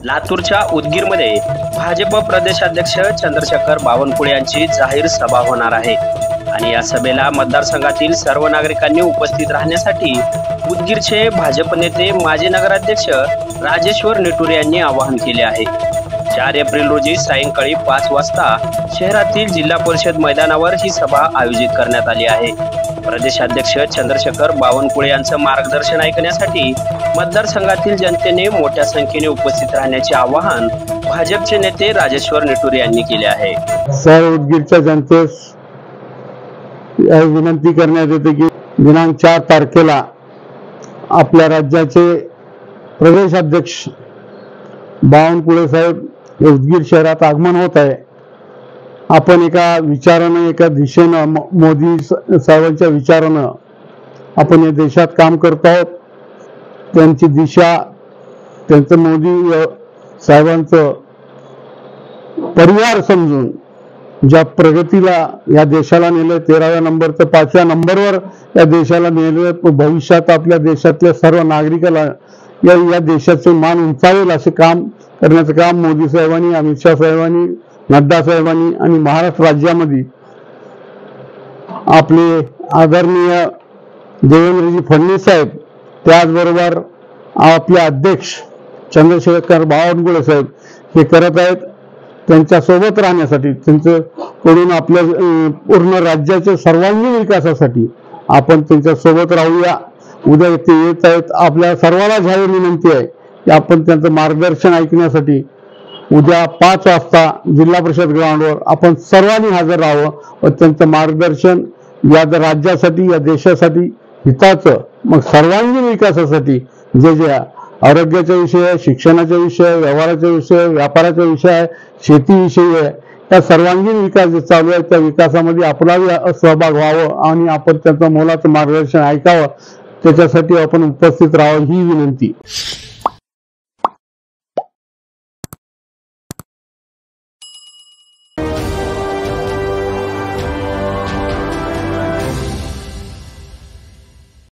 लातूरच्या उदगीरमध्ये भाजप प्रदेशाध्यक्ष चंद्रशेखर बावनकुळे यांची जाहीर सभा होणार आहे आणि या सभेला मतदारसंघातील सर्व नागरिकांनी उपस्थित राहण्यासाठी उदगीरचे भाजप नेते माजी नगराध्यक्ष राजेश्वर निटुरे यांनी आवाहन केले आहे। 4 एप्रिल रोजी सायंकाळी 5 वाजता शहरातील जिल्हा परिषद मैदानावर ही सभा आयोजित करण्यात आली आहे। प्रदेशाध्यक्ष चंद्रशेखर बावनकुळे यांचं मार्गदर्शन ऐकण्यासाठी मतदारसंघातील जनतेने मोठ्या संख्येने उपस्थित राहण्याचे आवाहन भाजपचे नेते राजेश्वर निटुरे यांनी केले आहे। सर्व उदगीरच्या जनतेस विनंती करण्यात येते की दिनांक 4 तारखेला आपल्या राज्याचे प्रदेशाध्यक्ष बावनकुळे साहेब उदगीर शहरात आगमन होत आहे। आपण एका विचाराने एका दिशेने मोदी साहेबांच्या विचाराने आपण या देशात काम करत आहोत। त्यांची दिशा त्यांचं मोदी साहेबांचं परिवार समजून ज्या प्रगतीला या देशाला नेले 13व्या नंबर ते 5व्या नंबरवर या देशाला नेले, भविष्यात आपल्या देशातल्या सर्व नागरिकाला या देशाचे मान उंचावेल असे काम करण्याचं काम मोदी साहेबांनी, अमित शाह साहेबांनी, नड्डा साहेबांनी आणि महाराष्ट्र राज्यामध्ये आपले आदरणीय देवेंद्रजी फडणवीस साहेब, त्याचबरोबर आपले अध्यक्ष चंद्रशेखर बावनकुळे साहेब हे करत आहेत। त्यांच्या सोबत राहण्यासाठी, त्यांच्याकडून आपल्या पूर्ण राज्याच्या सर्वांगीण विकासासाठी आपण त्यांच्या सोबत राहूया। उद्या ते येत आहेत, आपल्या सर्वांना जाहीर विनंती आहे की आपण त्यांचं मार्गदर्शन ऐकण्यासाठी उद्या 5 वाजता जिल्हा परिषद ग्राउंडवर आपण सर्वांनी हजर राहावं व त्यांचं मार्गदर्शन या राज्यासाठी, या देशासाठी हिताचं, मग सर्वांगीण विकासासाठी जे आरोग्याचा विषय आहे, शिक्षणाचा विषय, व्यवहाराचा विषय, व्यापाराचा विषय आहे, शेतीविषयी आहे, त्या सर्वांगीण विकास जे चालू आहे त्या विकासामध्ये आपलाही सहभाग व्हावं आणि आपण त्यांचं मोलाचं मार्गदर्शन ऐकावं, त्याच्यासाठी आपण उपस्थित राहावं ही विनंती।